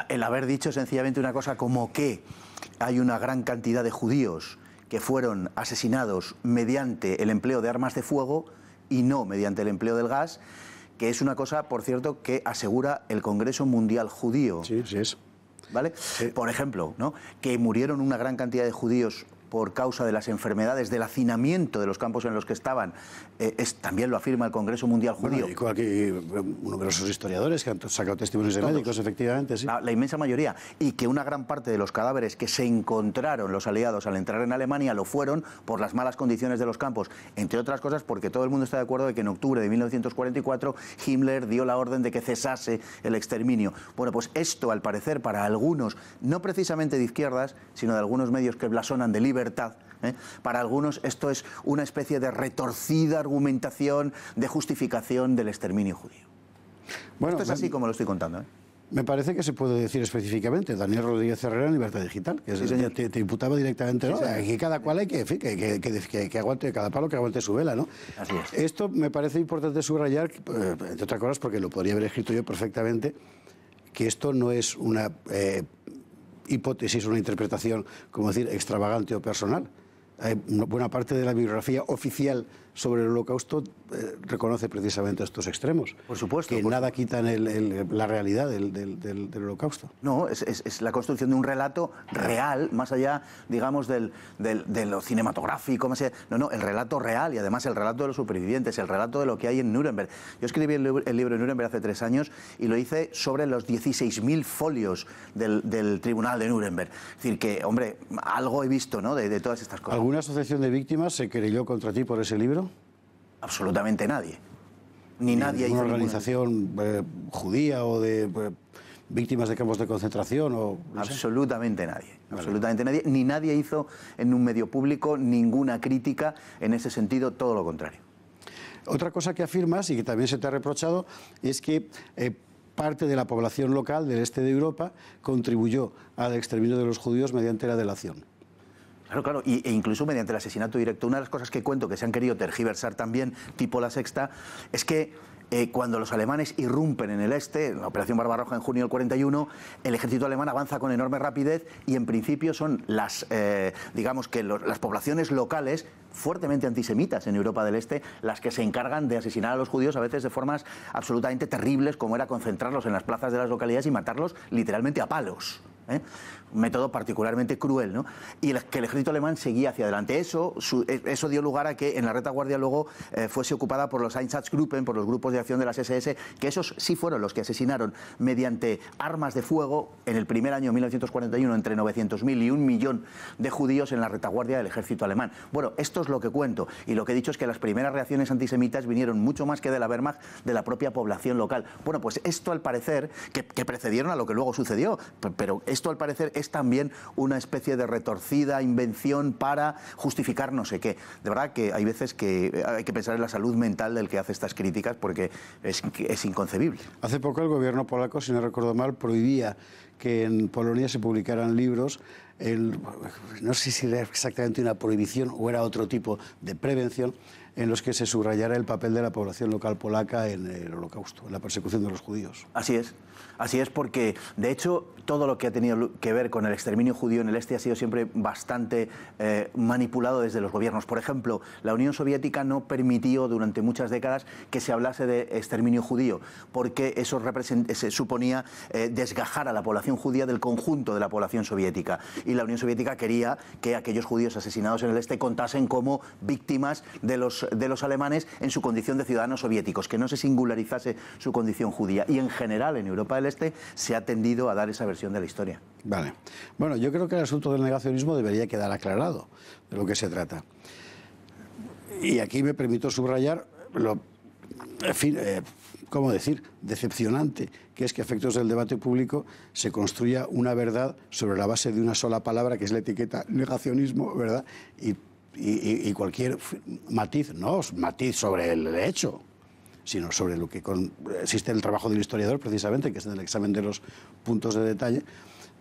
El haber dicho sencillamente una cosa como que hay una gran cantidad de judíos que fueron asesinados mediante el empleo de armas de fuego y no mediante el empleo del gas, que es una cosa, por cierto, que asegura el Congreso Mundial Judío. Sí, sí es. ¿Vale? Sí. Por ejemplo, ¿no? Que murieron una gran cantidad de judíos por causa de las enfermedades, del hacinamiento de los campos en los que estaban, también lo afirma el Congreso Mundial Judío. Igual que numerosos historiadores que han sacado testimonios de médicos, efectivamente, sí. La inmensa mayoría. Y que una gran parte de los cadáveres que se encontraron los aliados al entrar en Alemania lo fueron por las malas condiciones de los campos, entre otras cosas porque todo el mundo está de acuerdo de que en octubre de 1944 Himmler dio la orden de que cesase el exterminio. Bueno, pues esto, al parecer, para algunos, no precisamente de izquierdas, sino de algunos medios que blasonan de libertad, para algunos esto es una especie de retorcida argumentación de justificación del exterminio judío. Bueno, esto es así como lo estoy contando. Me parece que se puede decir específicamente. Daniel Rodríguez Herrera en Libertad Digital, que te imputaba directamente, ¿no? Aquí cada cual hay que aguante, cada palo que aguante su vela, ¿no? Así es. Esto me parece importante subrayar, entre otras cosas, porque lo podría haber escrito yo perfectamente, que esto no es una hipótesis, una interpretación, como decir, extravagante o personal. Una buena parte de la bibliografía oficial sobre el Holocausto reconoce precisamente estos extremos. Por supuesto. Que nada quitan la realidad del Holocausto. No, es la construcción de un relato real, más allá, digamos, de lo cinematográfico, más allá. No, el relato real y además el relato de los supervivientes, el relato de lo que hay en Nuremberg. Yo escribí el libro en Nuremberg hace 3 años y lo hice sobre los 16.000 folios del Tribunal de Nuremberg. Es decir, que, hombre, algo he visto, ¿no?, de todas estas cosas. ¿Alguna asociación de víctimas se querelló contra ti por ese libro? Absolutamente nadie. Ni nadie hizo ¿Una organización judía o de víctimas de campos de concentración? Absolutamente nadie. Absolutamente nadie. Ni nadie hizo en un medio público ninguna crítica en ese sentido, todo lo contrario. Otra cosa que afirmas y que también se te ha reprochado es que parte de la población local del este de Europa contribuyó al exterminio de los judíos mediante la delación. Claro, e incluso mediante el asesinato directo. Una de las cosas que cuento, que se han querido tergiversar también, tipo La Sexta, es que cuando los alemanes irrumpen en el este, en la Operación Barbarroja en junio del 41, el ejército alemán avanza con enorme rapidez y en principio son las poblaciones locales fuertemente antisemitas en Europa del Este las que se encargan de asesinar a los judíos, a veces de formas absolutamente terribles, como era concentrarlos en las plazas de las localidades y matarlos literalmente a palos. Un método particularmente cruel, ¿no? Y que el ejército alemán seguía hacia adelante. Eso dio lugar a que en la retaguardia luego fuese ocupada por los Einsatzgruppen, por los grupos de acción de las SS, que esos sí fueron los que asesinaron mediante armas de fuego en el primer año 1941 entre 900.000 y 1 millón de judíos en la retaguardia del ejército alemán. Bueno, esto es lo que cuento, y lo que he dicho es que las primeras reacciones antisemitas vinieron mucho más que de la Wehrmacht, de la propia población local. Bueno, pues esto al parecer, que precedieron a lo que luego sucedió, pero esto al parecer es también una especie de retorcida invención para justificar no sé qué. De verdad que hay veces que hay que pensar en la salud mental del que hace estas críticas, porque es inconcebible. Hace poco el gobierno polaco, si no recuerdo mal, prohibía que en Polonia se publicaran libros, no sé si era exactamente una prohibición o era otro tipo de prevención, en los que se subrayara el papel de la población local polaca en el Holocausto, en la persecución de los judíos. Así es porque, de hecho, todo lo que ha tenido que ver con el exterminio judío en el este ha sido siempre bastante manipulado desde los gobiernos. Por ejemplo, la Unión Soviética no permitió durante muchas décadas que se hablase de exterminio judío, porque eso suponía desgajar a la población judía del conjunto de la población soviética. Y la Unión Soviética quería que aquellos judíos asesinados en el este contasen como víctimas de los alemanes en su condición de ciudadanos soviéticos, que no se singularizase su condición judía. Y en general en Europa del Este se ha tendido a dar esa versión de la historia. Vale. Bueno, yo creo que el asunto del negacionismo debería quedar aclarado de lo que se trata. Y aquí me permito subrayar ¿cómo decir?, decepcionante, que es que a efectos del debate público se construya una verdad sobre la base de una sola palabra, que es la etiqueta negacionismo, ¿verdad? Y cualquier matiz, no matiz sobre el hecho, sino sobre lo que existe en el trabajo del historiador, precisamente, que es en el examen de los puntos de detalle,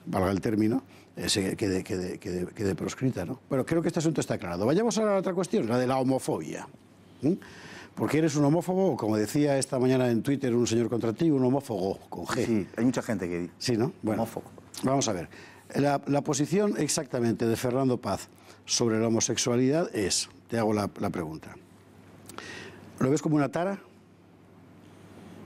valga el término, quede proscrita, ¿no? Bueno, creo que este asunto está aclarado. Vayamos ahora a la otra cuestión, la de la homofobia. Porque eres un homófobo, o como decía esta mañana en Twitter un señor contra ti, un homófobo con G. Sí, hay mucha gente que dice. Sí, ¿no? Bueno, homófobo. Vamos a ver. La posición exactamente de Fernando Paz sobre la homosexualidad es, te hago la pregunta, ¿lo ves como una tara?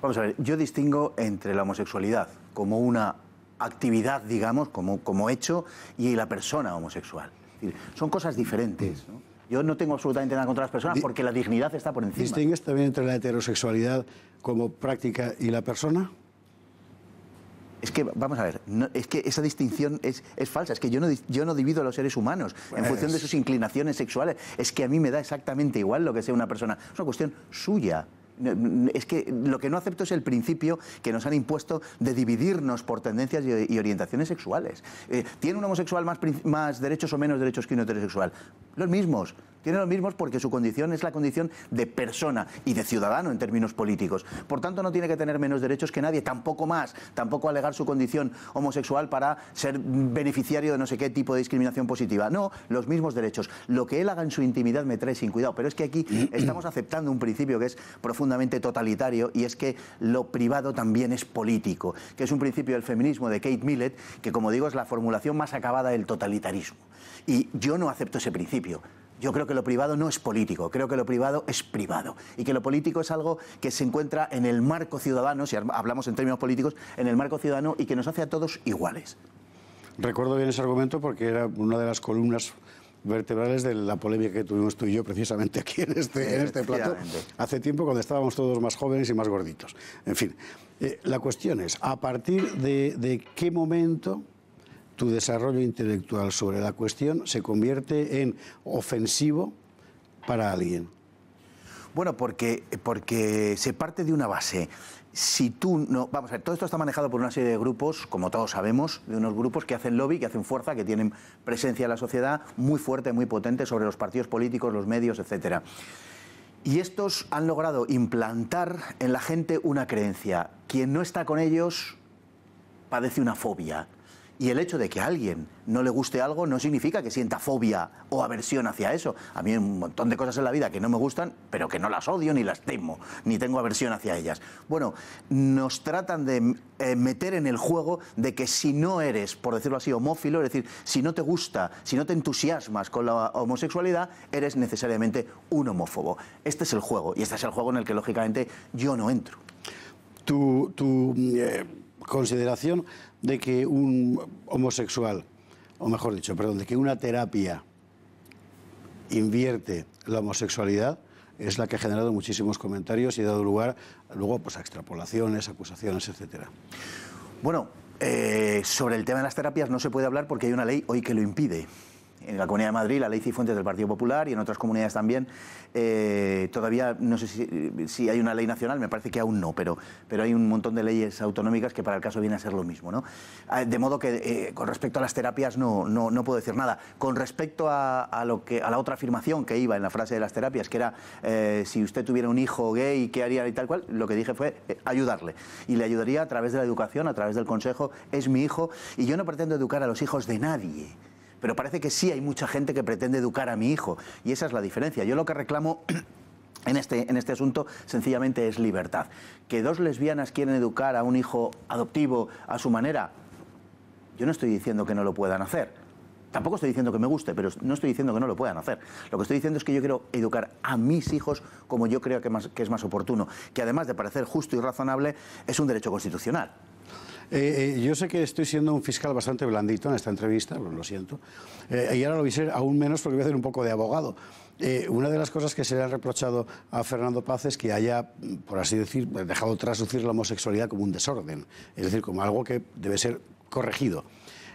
Vamos a ver, yo distingo entre la homosexualidad como una actividad, digamos, como hecho, y la persona homosexual. decir, son cosas diferentes, ¿no? Yo no tengo absolutamente nada contra las personas porque la dignidad está por encima. ¿Distingues también entre la heterosexualidad como práctica y la persona? Es que, vamos a ver, es que esa distinción es falsa. Es que yo no divido a los seres humanos en función de sus inclinaciones sexuales. Es que a mí me da exactamente igual lo que sea una persona. Es una cuestión suya. Es que lo que no acepto es el principio que nos han impuesto de dividirnos por tendencias y orientaciones sexuales. ¿Tiene un homosexual más derechos o menos derechos que un heterosexual? Los mismos. Tiene los mismos porque su condición es la condición de persona y de ciudadano en términos políticos. Por tanto, no tiene que tener menos derechos que nadie, tampoco más. Tampoco alegar su condición homosexual para ser beneficiario de no sé qué tipo de discriminación positiva. No, los mismos derechos. Lo que él haga en su intimidad me trae sin cuidado. Pero es que aquí estamos aceptando un principio que es profundamente totalitario y es que lo privado también es político, que es un principio del feminismo de Kate Millett, que como digo es la formulación más acabada del totalitarismo. Y yo no acepto ese principio. Yo creo que lo privado no es político, creo que lo privado es privado y que lo político es algo que se encuentra en el marco ciudadano, si hablamos en términos políticos, en el marco ciudadano y que nos hace a todos iguales. Recuerdo bien ese argumento porque era una de las columnas vertebrales de la polémica que tuvimos tú y yo precisamente aquí en este plato hace tiempo cuando estábamos todos más jóvenes y más gorditos. En fin, la cuestión es, ¿a partir de qué momento tu desarrollo intelectual sobre la cuestión se convierte en ofensivo para alguien? Bueno, porque se parte de una base. Si tú no... Vamos a ver, todo esto está manejado por una serie de grupos, como todos sabemos, de unos grupos que hacen lobby, que hacen fuerza, que tienen presencia en la sociedad muy fuerte, muy potente sobre los partidos políticos, los medios, etcétera. Y estos han logrado implantar en la gente una creencia. Quien no está con ellos padece una fobia. Y el hecho de que a alguien no le guste algo no significa que sienta fobia o aversión hacia eso. A mí hay un montón de cosas en la vida que no me gustan, pero que no las odio ni las temo, ni tengo aversión hacia ellas. Bueno, nos tratan de meter en el juego de que si no eres, por decirlo así, homófilo, es decir, si no te gusta, si no te entusiasmas con la homosexualidad, eres necesariamente un homófobo. Este es el juego, y este es el juego en el que, lógicamente, yo no entro. Tu consideración de que un homosexual, o mejor dicho, perdón, de que una terapia invierte la homosexualidad es la que ha generado muchísimos comentarios y ha dado lugar luego pues, a extrapolaciones, acusaciones, etcétera. Bueno, sobre el tema de las terapias no se puede hablar porque hay una ley hoy que lo impide. En la Comunidad de Madrid, la ley Cifuentes del Partido Popular y en otras comunidades también, todavía no sé si hay una ley nacional, me parece que aún no, pero hay un montón de leyes autonómicas que para el caso viene a ser lo mismo, ¿no? De modo que con respecto a las terapias no puedo decir nada. Con respecto a la otra afirmación que iba en la frase de las terapias, que era si usted tuviera un hijo gay, ¿qué haría y tal cual? Lo que dije fue ayudarle. Y le ayudaría a través de la educación, a través del consejo. Es mi hijo y yo no pretendo educar a los hijos de nadie. Pero parece que sí hay mucha gente que pretende educar a mi hijo. Y esa es la diferencia. Yo lo que reclamo en este asunto sencillamente es libertad. Que dos lesbianas quieren educar a un hijo adoptivo a su manera, yo no estoy diciendo que no lo puedan hacer. Tampoco estoy diciendo que me guste, pero no estoy diciendo que no lo puedan hacer. Lo que estoy diciendo es que yo quiero educar a mis hijos como yo creo que es más oportuno. Que además de parecer justo y razonable, es un derecho constitucional. Yo sé que estoy siendo un fiscal bastante blandito en esta entrevista, lo siento, y ahora lo voy a ser aún menos porque voy a hacer un poco de abogado. Una de las cosas que se le ha reprochado a Fernando Paz es que haya, por así decir, dejado traslucir la homosexualidad como un desorden, es decir, como algo que debe ser corregido.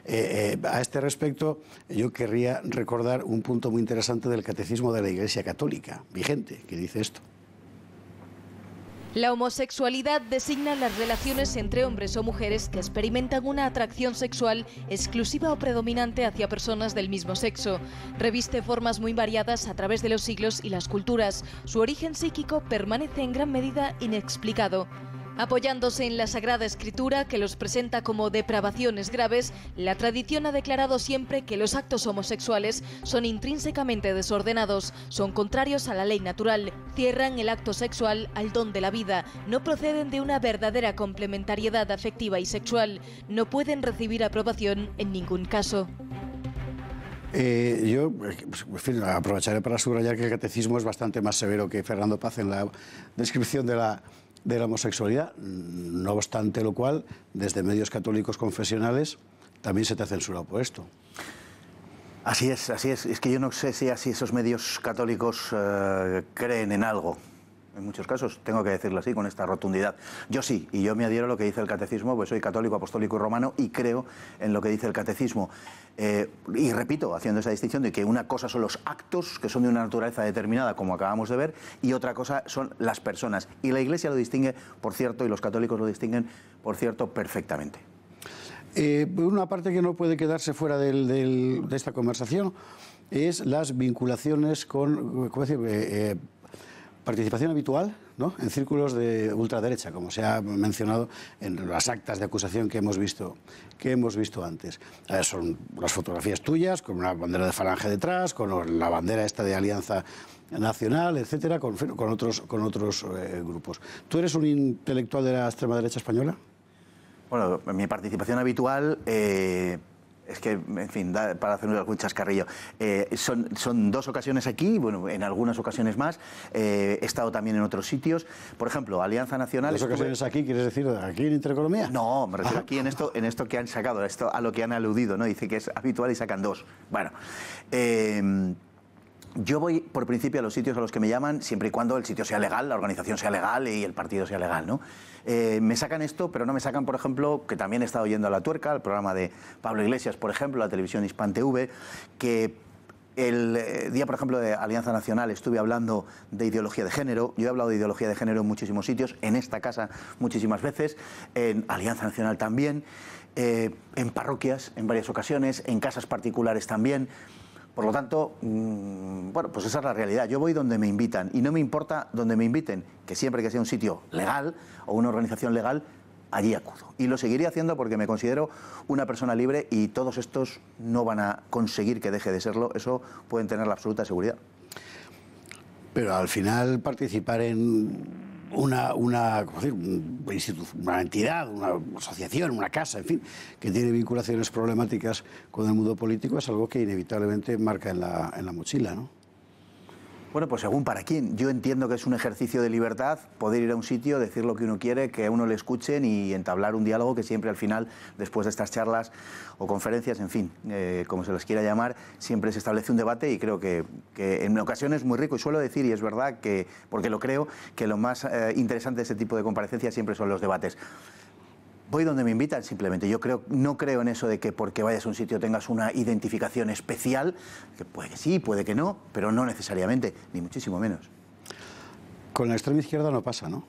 A este respecto, yo querría recordar un punto muy interesante del Catecismo de la Iglesia Católica, vigente, que dice esto. La homosexualidad designa las relaciones entre hombres o mujeres que experimentan una atracción sexual exclusiva o predominante hacia personas del mismo sexo. Reviste formas muy variadas a través de los siglos y las culturas. Su origen psíquico permanece en gran medida inexplicado. Apoyándose en la Sagrada Escritura, que los presenta como depravaciones graves, la tradición ha declarado siempre que los actos homosexuales son intrínsecamente desordenados, son contrarios a la ley natural, cierran el acto sexual al don de la vida, no proceden de una verdadera complementariedad afectiva y sexual, no pueden recibir aprobación en ningún caso. Yo en fin, aprovecharé para subrayar que el catecismo es bastante más severo que Fernando Paz en la descripción de la homosexualidad, no obstante lo cual, desde medios católicos confesionales también se te ha censurado por esto. Así es, así es. Es que yo no sé si así esos medios católicos creen en algo. En muchos casos, tengo que decirlo así, con esta rotundidad. Yo sí, y yo me adhiero a lo que dice el catecismo, pues soy católico, apostólico y romano, y creo en lo que dice el catecismo. Y repito, haciendo esa distinción de que una cosa son los actos, que son de una naturaleza determinada, como acabamos de ver, y otra cosa son las personas. Y la Iglesia lo distingue, por cierto, y los católicos lo distinguen, por cierto, perfectamente. Una parte que no puede quedarse fuera de esta conversación es las vinculaciones con, ¿cómo decir?, participación habitual, ¿no?, en círculos de ultraderecha, como se ha mencionado en las actas de acusación que hemos visto antes. Son las fotografías tuyas, con una bandera de Falange detrás, con la bandera esta de Alianza Nacional, etcétera, con otros grupos. ¿Tú eres un intelectual de la extrema derecha española? Bueno, mi participación habitual... Es que, en fin, para hacer algún chascarrillo. Son 2 ocasiones aquí, bueno, en algunas ocasiones más. He estado también en otros sitios. Por ejemplo, Alianza Nacional... ¿2 ocasiones aquí, quieres decir, aquí en Intereconomía? No, me refiero aquí en esto que han sacado, a lo que han aludido, ¿no? Dice que es habitual y sacan 2. Bueno, yo voy por principio a los sitios a los que me llaman, siempre y cuando el sitio sea legal, la organización sea legal y el partido sea legal, ¿no? Me sacan esto, pero no me sacan, por ejemplo, que también he estado yendo a La Tuerca, al programa de Pablo Iglesias, por ejemplo, la televisión Hispan TV, que el día, por ejemplo, de Alianza Nacional estuve hablando de ideología de género. Yo he hablado de ideología de género en muchísimos sitios, en esta casa muchísimas veces, en Alianza Nacional también, en parroquias en varias ocasiones, en casas particulares también. Por lo tanto, bueno, pues esa es la realidad. Yo voy donde me invitan y no me importa donde me inviten, que siempre que sea un sitio legal o una organización legal, allí acudo. Y lo seguiré haciendo porque me considero una persona libre y todos estos no van a conseguir que deje de serlo. Eso pueden tener la absoluta seguridad. Pero al final participar en una entidad, una asociación, una casa, en fin, que tiene vinculaciones problemáticas con el mundo político es algo que inevitablemente marca en la mochila, ¿no? Bueno, pues según para quién. Yo entiendo que es un ejercicio de libertad poder ir a un sitio, decir lo que uno quiere, que a uno le escuchen y entablar un diálogo que siempre al final, después de estas charlas o conferencias, en fin, como se las quiera llamar, siempre se establece un debate y creo que en ocasiones es muy rico. Y suelo decir, y es verdad, que porque lo creo, que lo más interesante de este tipo de comparecencias siempre son los debates. Voy donde me invitan, simplemente. Yo no creo en eso de que porque vayas a un sitio tengas una identificación especial, que puede que sí, puede que no, pero no necesariamente, ni muchísimo menos. Con la extrema izquierda no pasa, ¿no?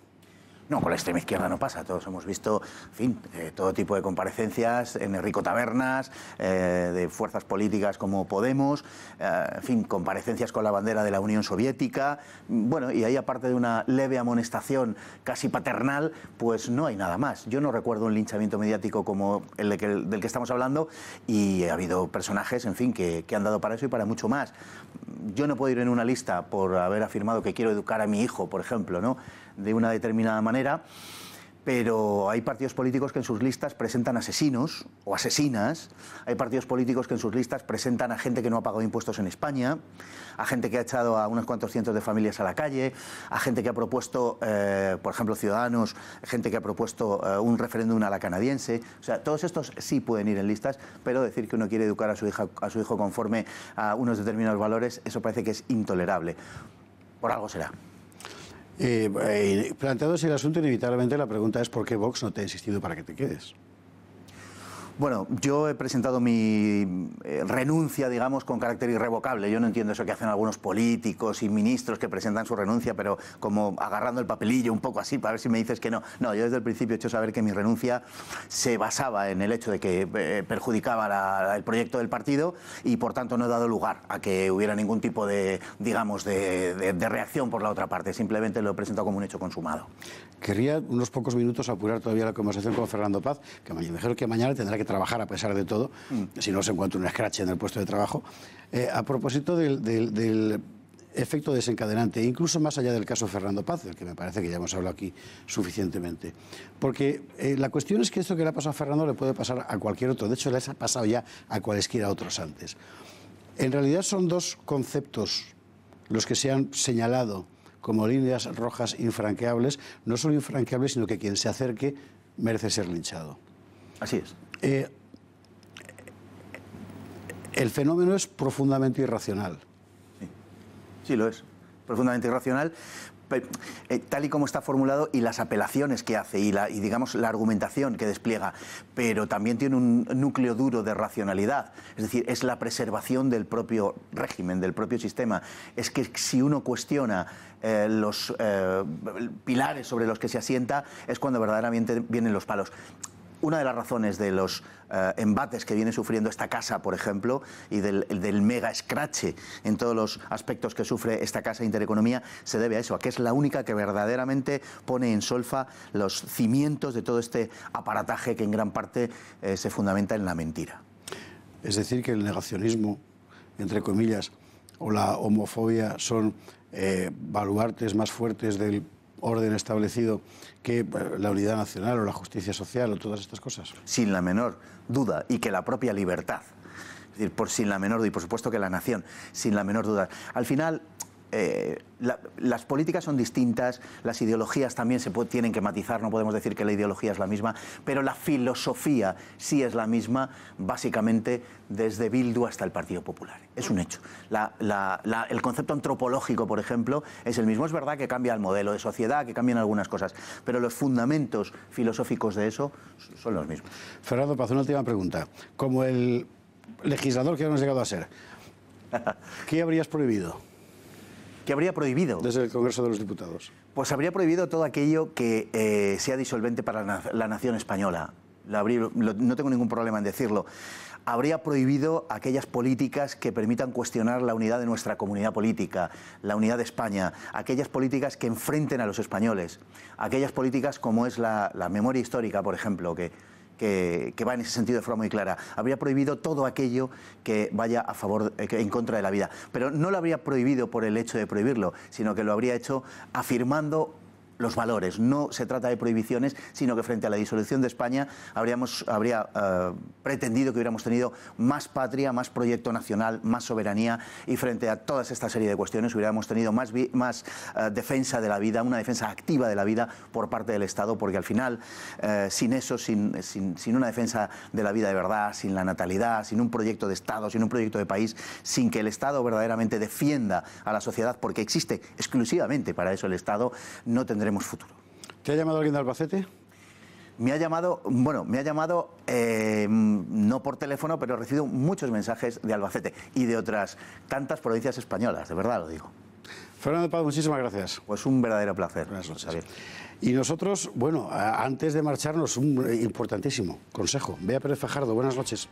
No, con la extrema izquierda no pasa. Todos hemos visto, en fin, todo tipo de comparecencias en Enrico Tabernas, de fuerzas políticas como Podemos, en fin, comparecencias con la bandera de la Unión Soviética. Bueno, y ahí, aparte de una leve amonestación casi paternal, pues no hay nada más. Yo no recuerdo un linchamiento mediático como el del que estamos hablando, y ha habido personajes, en fin, que han dado para eso y para mucho más. Yo no puedo ir en una lista por haber afirmado que quiero educar a mi hijo, por ejemplo, ¿no?, de una determinada manera, pero hay partidos políticos que en sus listas presentan asesinos o asesinas, hay partidos políticos que en sus listas presentan a gente que no ha pagado impuestos en España, a gente que ha echado a unos cuantos cientos de familias a la calle, a gente que ha propuesto, por ejemplo, Ciudadanos, gente que ha propuesto un referéndum a la canadiense. O sea, todos estos sí pueden ir en listas, pero decir que uno quiere educar a su hijo conforme a unos determinados valores, eso parece que es intolerable. Por algo será. Planteado así el asunto, inevitablemente la pregunta es ¿por qué Vox no te ha insistido para que te quedes? Bueno, yo he presentado mi renuncia, digamos, con carácter irrevocable. Yo no entiendo eso que hacen algunos políticos y ministros que presentan su renuncia, pero como agarrando el papelillo un poco así para ver si me dices que no. No, yo desde el principio he hecho saber que mi renuncia se basaba en el hecho de que perjudicaba el proyecto del partido y, por tanto, no he dado lugar a que hubiera ningún tipo de, digamos, de reacción por la otra parte. Simplemente lo he presentado como un hecho consumado. Querría unos pocos minutos apurar todavía la conversación con Fernando Paz, que me dijeron que mañana tendrá que trabajar a pesar de todo, si no se encuentra un escrache en el puesto de trabajo. A propósito del efecto desencadenante, incluso más allá del caso Fernando Paz, del que me parece que ya hemos hablado aquí suficientemente. Porque la cuestión es que esto que le ha pasado a Fernando le puede pasar a cualquier otro. De hecho, le ha pasado ya a cualesquiera otros antes. En realidad son dos conceptos los que se han señalado como líneas rojas infranqueables. No solo infranqueables, sino que quien se acerque merece ser linchado. Así es. el fenómeno es profundamente irracional. Sí, lo es. Profundamente irracional. Tal y como está formulado y las apelaciones que hace y digamos la argumentación que despliega, pero también tiene un núcleo duro de racionalidad, es decir, es la preservación del propio régimen, del propio sistema. Es que si uno cuestiona los pilares sobre los que se asienta es cuando verdaderamente vienen los palos. Una de las razones de los embates que viene sufriendo esta casa, por ejemplo, y del mega escrache en todos los aspectos que sufre esta casa de Intereconomía, se debe a eso, a que es la única que verdaderamente pone en solfa los cimientos de todo este aparataje que en gran parte se fundamenta en la mentira. Es decir, que el negacionismo, entre comillas, o la homofobia son baluartes más fuertes del orden establecido que la unidad nacional o la justicia social o todas estas cosas. Sin la menor duda, y que la propia libertad, es decir, sin la menor duda, y por supuesto que la nación, sin la menor duda. Al final, las políticas son distintas, las ideologías también tienen que matizar, no podemos decir que la ideología es la misma, pero la filosofía sí es la misma, básicamente desde Bildu hasta el Partido Popular. Es un hecho. El concepto antropológico, por ejemplo, es el mismo. Es verdad que cambia el modelo de sociedad, que cambian algunas cosas, pero los fundamentos filosóficos de eso son los mismos. Fernando Paz, una última pregunta. Como el legislador que hemos llegado a ser, ¿qué habrías prohibido? ¿Qué habría prohibido? Desde el Congreso de los Diputados. Pues habría prohibido todo aquello que sea disolvente para la nación española. No tengo ningún problema en decirlo. Habría prohibido aquellas políticas que permitan cuestionar la unidad de nuestra comunidad política, la unidad de España, aquellas políticas que enfrenten a los españoles, aquellas políticas como es la memoria histórica, por ejemplo, que va en ese sentido de forma muy clara. Habría prohibido todo aquello que vaya a favor, en contra de la vida. Pero no lo habría prohibido por el hecho de prohibirlo, sino que lo habría hecho afirmando los valores. No se trata de prohibiciones, sino que frente a la disolución de España habría pretendido que hubiéramos tenido más patria, más proyecto nacional, más soberanía, y frente a toda esta serie de cuestiones hubiéramos tenido más defensa de la vida, una defensa activa de la vida por parte del Estado, porque al final, sin eso, sin una defensa de la vida de verdad, sin la natalidad, sin un proyecto de Estado, sin un proyecto de país, sin que el Estado verdaderamente defienda a la sociedad, porque existe exclusivamente para eso el Estado, no tendremos futuro. ¿Te ha llamado alguien de Albacete? Me ha llamado, no por teléfono, pero he recibido muchos mensajes de Albacete y de otras tantas provincias españolas, de verdad lo digo. Fernando Paz, muchísimas gracias. Pues un verdadero placer. Buenas noches. Javier. Y nosotros, bueno, antes de marcharnos, un importantísimo consejo. Bea Pérez Fajardo, buenas noches.